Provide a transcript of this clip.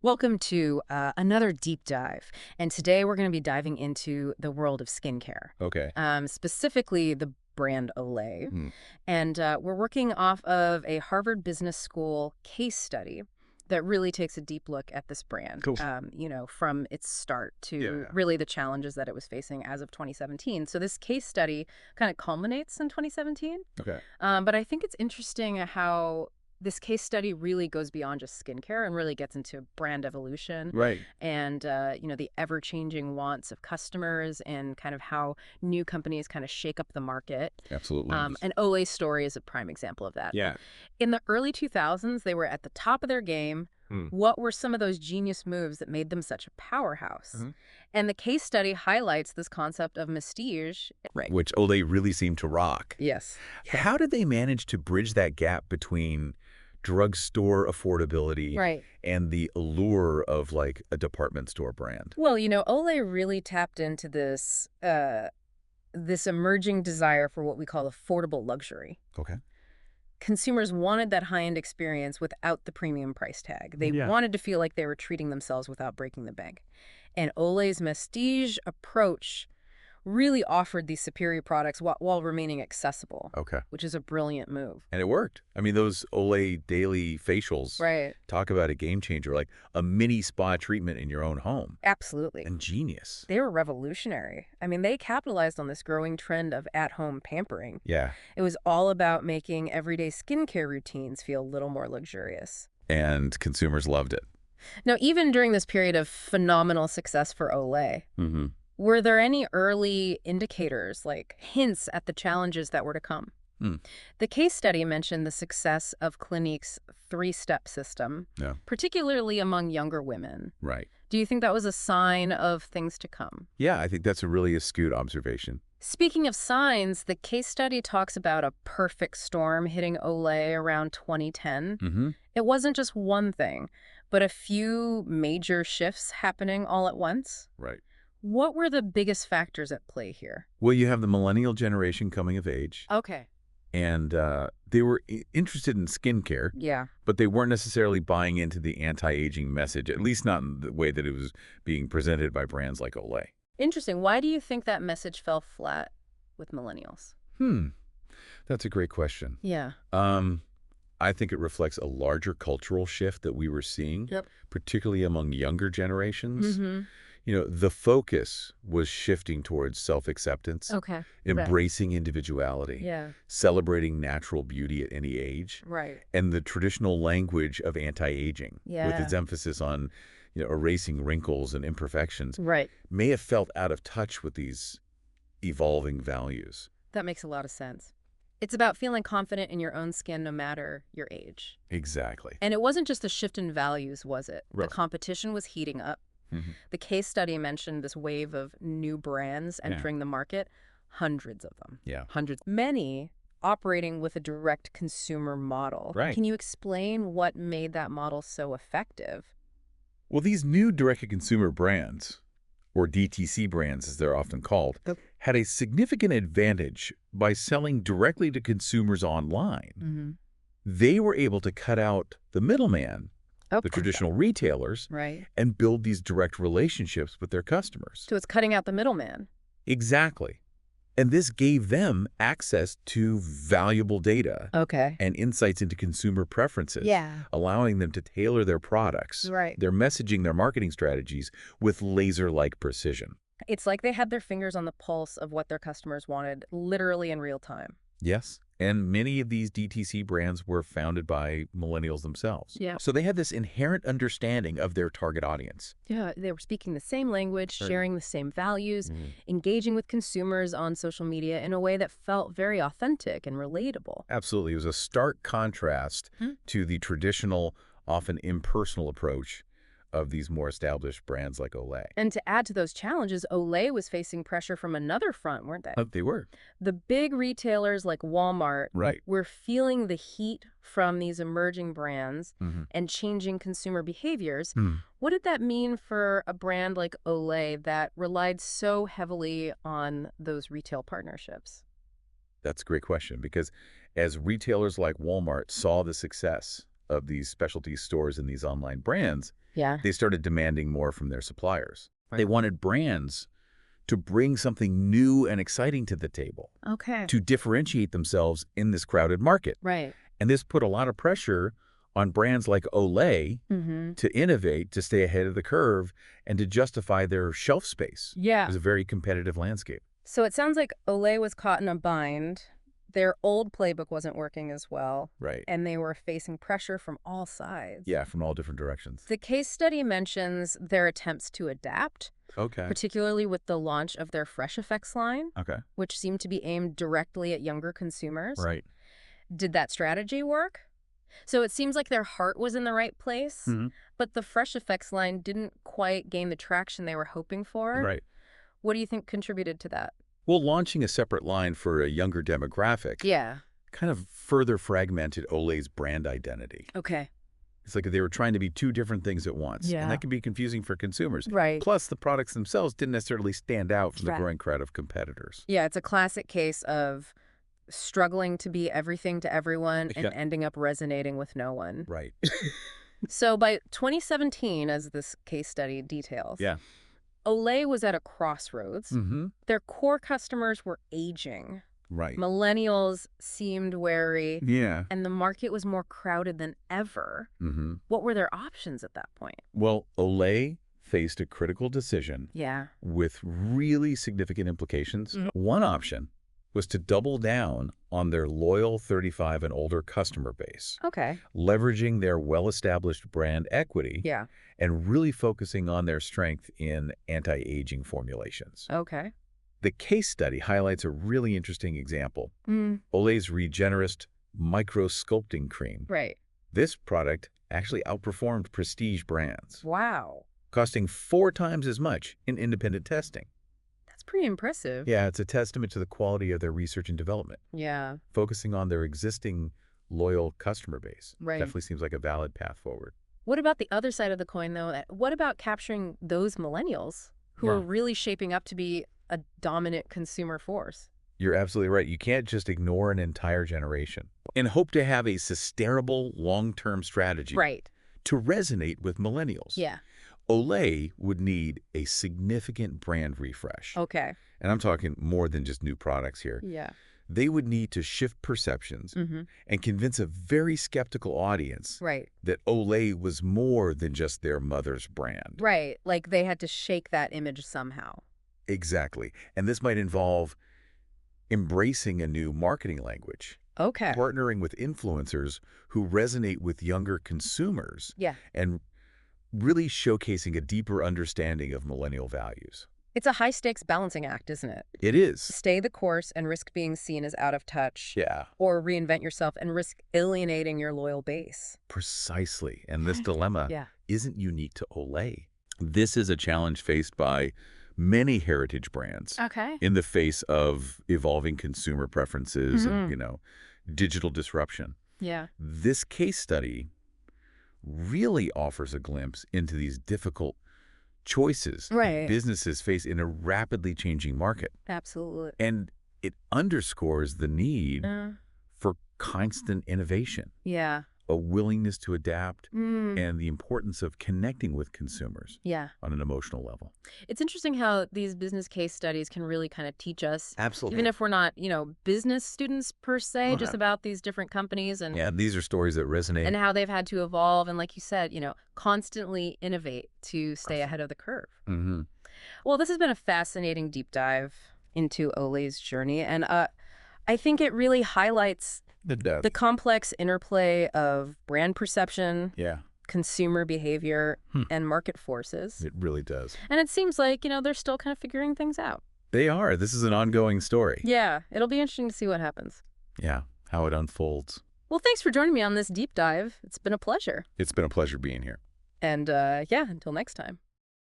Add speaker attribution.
Speaker 1: Welcome to another deep dive. And today we're going to be diving into the world of skincare,
Speaker 2: Okay.
Speaker 1: specifically the brand Olay.
Speaker 2: Hmm.
Speaker 1: And we're working off of a Harvard Business School case study that really takes a deep look at this brand,
Speaker 2: Cool.
Speaker 1: from its start to
Speaker 2: Yeah.
Speaker 1: really the challenges that it was facing as of 2017. So this case study kind of culminates in 2017.
Speaker 2: Okay.
Speaker 1: But I think it's interesting how this case study really goes beyond just skincare and really gets into brand evolution
Speaker 2: Right.
Speaker 1: and the ever-changing wants of customers and kind of how new companies kind of shake up the market.
Speaker 2: Absolutely.
Speaker 1: And Olay's story is a prime example of that.
Speaker 2: Yeah.
Speaker 1: In the early 2000s, they were at the top of their game.
Speaker 2: Hmm.
Speaker 1: What were some of those genius moves that made them such a powerhouse?
Speaker 2: Mhm.
Speaker 1: And the case study highlights this concept of prestige. Right.
Speaker 2: Which Olay really seemed to rock.
Speaker 1: Yes.
Speaker 2: How did they manage to bridge that gap between drugstore affordability
Speaker 1: Right.
Speaker 2: and the allure of like a department store brand?
Speaker 1: Well, Olay really tapped into this emerging desire for what we call affordable luxury.
Speaker 2: Okay.
Speaker 1: Consumers wanted that high-end experience without the premium price tag. They
Speaker 2: Yeah.
Speaker 1: wanted to feel like they were treating themselves without breaking the bank. And Olay's prestige approach really offered these superior products while remaining accessible,
Speaker 2: Okay.
Speaker 1: which is a brilliant move.
Speaker 2: And it worked. I mean, those Olay daily facials,
Speaker 1: Right.
Speaker 2: talk about a game changer, like a mini spa treatment in your own home.
Speaker 1: Absolutely.
Speaker 2: Ingenious.
Speaker 1: They were revolutionary. I mean, they capitalized on this growing trend of at-home pampering.
Speaker 2: Yeah.
Speaker 1: It was all about making everyday skincare routines feel a little more luxurious.
Speaker 2: And consumers loved it.
Speaker 1: Now, even during this period of phenomenal success for Olay,
Speaker 2: Mm-hmm.
Speaker 1: were there any early indicators, like hints at the challenges that were to come?
Speaker 2: Hmm.
Speaker 1: The case study mentioned the success of Clinique's three-step system,
Speaker 2: Yeah.
Speaker 1: particularly among younger women.
Speaker 2: Right.
Speaker 1: Do you think that was a sign of things to come?
Speaker 2: Yeah, I think that's a really astute observation.
Speaker 1: Speaking of signs, the case study talks about a perfect storm hitting Olay around 2010.
Speaker 2: Mm-hmm.
Speaker 1: It wasn't just one thing, but a few major shifts happening all at once.
Speaker 2: Right.
Speaker 1: What were the biggest factors at play here?
Speaker 2: Well, you have the millennial generation coming of age,
Speaker 1: Okay.
Speaker 2: and they were interested in skincare,
Speaker 1: Yeah.
Speaker 2: but they weren't necessarily buying into the anti-aging message, at least not in the way that it was being presented by brands like Olay.
Speaker 1: Interesting. Why do you think that message fell flat with millennials?
Speaker 2: That's a great question.
Speaker 1: Yeah.
Speaker 2: I think it reflects a larger cultural shift that we were seeing,
Speaker 1: Yep.
Speaker 2: particularly among younger generations.
Speaker 1: Mm-hmm.
Speaker 2: The focus was shifting towards self-acceptance,
Speaker 1: Okay.
Speaker 2: embracing individuality,
Speaker 1: Yeah.
Speaker 2: celebrating natural beauty at any age,
Speaker 1: Right.
Speaker 2: and the traditional language of anti-aging, with
Speaker 1: Yeah.
Speaker 2: its emphasis on erasing wrinkles and imperfections,
Speaker 1: Right.
Speaker 2: may have felt out of touch with these evolving values.
Speaker 1: That makes a lot of sense. It's about feeling confident in your own skin no matter your age.
Speaker 2: Exactly.
Speaker 1: And it wasn't just a shift in values, was it?
Speaker 2: Right.
Speaker 1: The competition was heating up.
Speaker 2: Mhm.
Speaker 1: The case study mentioned this wave of new brands entering the market, hundreds of them.
Speaker 2: Yeah.
Speaker 1: Hundreds. Many operating with a direct consumer model.
Speaker 2: Right.
Speaker 1: Can you explain what made that model so effective?
Speaker 2: Well, these new direct-to-consumer brands, or DTC brands as they're often called,
Speaker 1: Yep.
Speaker 2: had a significant advantage by selling directly to consumers online.
Speaker 1: Mm-hmm.
Speaker 2: They were able to cut out the middleman,
Speaker 1: Oh,
Speaker 2: the traditional retailers,
Speaker 1: right.
Speaker 2: and build these direct relationships with their customers.
Speaker 1: So it's cutting out the middleman.
Speaker 2: Exactly. And this gave them access to valuable data
Speaker 1: Okay.
Speaker 2: and insights into consumer preferences,
Speaker 1: Yeah.
Speaker 2: allowing them to tailor their products,
Speaker 1: Right.
Speaker 2: their messaging, their marketing strategies with laser-like precision.
Speaker 1: It's like they had their fingers on the pulse of what their customers wanted, literally in real time.
Speaker 2: Yes. And many of these DTC brands were founded by millennials themselves.
Speaker 1: Yeah.
Speaker 2: So they had this inherent understanding of their target audience.
Speaker 1: Yeah, they were speaking the same language,
Speaker 2: Right.
Speaker 1: sharing the same values,
Speaker 2: Mhm.
Speaker 1: engaging with consumers on social media in a way that felt very authentic and relatable.
Speaker 2: Absolutely. It was a stark contrast to the traditional, often impersonal approach of these more established brands like Olay.
Speaker 1: And to add to those challenges, Olay was facing pressure from another front, weren't they?
Speaker 2: They were.
Speaker 1: The big retailers like Walmart
Speaker 2: Right.
Speaker 1: were feeling the heat from these emerging brands
Speaker 2: Mhm.
Speaker 1: and changing consumer behaviors.
Speaker 2: Hmm.
Speaker 1: What did that mean for a brand like Olay that relied so heavily on those retail partnerships?
Speaker 2: That's a great question, because as retailers like Walmart saw the success of these specialty stores and these online brands,
Speaker 1: Yeah.
Speaker 2: they started demanding more from their suppliers. They wanted brands to bring something new and exciting to the table,
Speaker 1: Okay.
Speaker 2: to differentiate themselves in this crowded market.
Speaker 1: Right.
Speaker 2: And this put a lot of pressure on brands like Olay
Speaker 1: Mm-hmm.
Speaker 2: to innovate, to stay ahead of the curve, and to justify their shelf space. It
Speaker 1: Yeah.
Speaker 2: was a very competitive landscape.
Speaker 1: So it sounds like Olay was caught in a bind. Their old playbook wasn't working as well,
Speaker 2: Right.
Speaker 1: and they were facing pressure from all sides.
Speaker 2: Yeah, from all different directions.
Speaker 1: The case study mentions their attempts to adapt,
Speaker 2: Okay.
Speaker 1: particularly with the launch of their Fresh Effects line,
Speaker 2: Okay.
Speaker 1: which seemed to be aimed directly at younger consumers.
Speaker 2: Right.
Speaker 1: Did that strategy work? So it seems like their heart was in the right place, but the Fresh Effects line didn't quite gain the traction they were hoping for.
Speaker 2: Right.
Speaker 1: What do you think contributed to that?
Speaker 2: Well, launching a separate line for a younger demographic
Speaker 1: Yeah.
Speaker 2: kind of further fragmented Olay's brand identity.
Speaker 1: Okay.
Speaker 2: It's like they were trying to be two different things at once.
Speaker 1: Yeah.
Speaker 2: And that can be confusing for consumers.
Speaker 1: Right.
Speaker 2: Plus, the products themselves didn't necessarily stand out from the
Speaker 1: Right.
Speaker 2: growing crowd of competitors.
Speaker 1: Yeah, it's a classic case of struggling to be everything to everyone and
Speaker 2: Yeah.
Speaker 1: ending up resonating with no one.
Speaker 2: Right.
Speaker 1: So by 2017, as this case study details,
Speaker 2: Yeah.
Speaker 1: Olay was at a crossroads.
Speaker 2: Mm-hmm.
Speaker 1: Their core customers were aging.
Speaker 2: Right.
Speaker 1: Millennials seemed wary,
Speaker 2: Yeah.
Speaker 1: and the market was more crowded than ever.
Speaker 2: Mm-hmm.
Speaker 1: What were their options at that point?
Speaker 2: Well, Olay faced a critical decision
Speaker 1: Yeah.
Speaker 2: with really significant implications. One option was to double down on their loyal 35 and older customer base,
Speaker 1: Okay.
Speaker 2: leveraging their well-established brand equity
Speaker 1: Yeah.
Speaker 2: and really focusing on their strength in anti-aging formulations.
Speaker 1: Okay.
Speaker 2: The case study highlights a really interesting example. Olay's Regenerist Micro-Sculpting Cream.
Speaker 1: Right.
Speaker 2: This product actually outperformed prestige brands,
Speaker 1: Wow.
Speaker 2: costing 4 times as much in independent testing.
Speaker 1: That's pretty impressive.
Speaker 2: Yeah, it's a testament to the quality of their research and development.
Speaker 1: Yeah.
Speaker 2: Focusing on their existing loyal customer base
Speaker 1: Right.
Speaker 2: definitely seems like a valid path forward.
Speaker 1: What about the other side of the coin, though? What about capturing those millennials who
Speaker 2: Yeah.
Speaker 1: are really shaping up to be a dominant consumer force?
Speaker 2: You're absolutely right. You can't just ignore an entire generation and hope to have a sustainable long-term strategy
Speaker 1: Right.
Speaker 2: to resonate with millennials.
Speaker 1: Yeah.
Speaker 2: Olay would need a significant brand refresh.
Speaker 1: Okay.
Speaker 2: And I'm talking more than just new products here.
Speaker 1: Yeah.
Speaker 2: They would need to shift perceptions and convince a very skeptical audience
Speaker 1: Right.
Speaker 2: that Olay was more than just their mother's brand.
Speaker 1: Right. Like they had to shake that image somehow.
Speaker 2: Exactly. And this might involve embracing a new marketing language,
Speaker 1: Okay.
Speaker 2: partnering with influencers who resonate with younger consumers,
Speaker 1: Yeah.
Speaker 2: and really showcasing a deeper understanding of millennial values.
Speaker 1: It's a high-stakes balancing act, isn't it?
Speaker 2: It is.
Speaker 1: Stay the course and risk being seen as out of touch.
Speaker 2: Yeah,
Speaker 1: Or reinvent yourself and risk alienating your loyal base.
Speaker 2: precisely. And this dilemma
Speaker 1: Yeah.
Speaker 2: isn't unique to Olay. This is a challenge faced by many heritage brands
Speaker 1: Okay.
Speaker 2: in the face of evolving consumer preferences and, digital disruption.
Speaker 1: Yeah.
Speaker 2: This case study really offers a glimpse into these difficult choices
Speaker 1: Right.
Speaker 2: businesses face in a rapidly changing market.
Speaker 1: Absolutely.
Speaker 2: And it underscores the need
Speaker 1: Uh,
Speaker 2: for constant innovation,
Speaker 1: yeah.
Speaker 2: a willingness to adapt,
Speaker 1: Mm.
Speaker 2: and the importance of connecting with consumers
Speaker 1: Yeah.
Speaker 2: on an emotional level.
Speaker 1: It's interesting how these business case studies can really kind of teach us,
Speaker 2: Absolutely.
Speaker 1: even if we're not, business students per se, just
Speaker 2: Uh-huh.
Speaker 1: about these different companies and
Speaker 2: Yeah, these are stories that resonate.
Speaker 1: and how they've had to evolve and, like you said, constantly innovate to stay ahead of the curve.
Speaker 2: Mm-hmm.
Speaker 1: Well, this has been a fascinating deep dive into Olay's journey, and I think it really highlights
Speaker 2: It does.
Speaker 1: the complex interplay of brand perception,
Speaker 2: Yeah,
Speaker 1: consumer behavior, and market forces.
Speaker 2: it really does.
Speaker 1: And it seems like, they're still kind of figuring things out.
Speaker 2: They are. This is an ongoing story.
Speaker 1: Yeah, it'll be interesting to see what happens.
Speaker 2: Yeah, how it unfolds.
Speaker 1: Well, thanks for joining me on this deep dive. It's been a pleasure.
Speaker 2: It's been a pleasure being here.
Speaker 1: And yeah, until next time.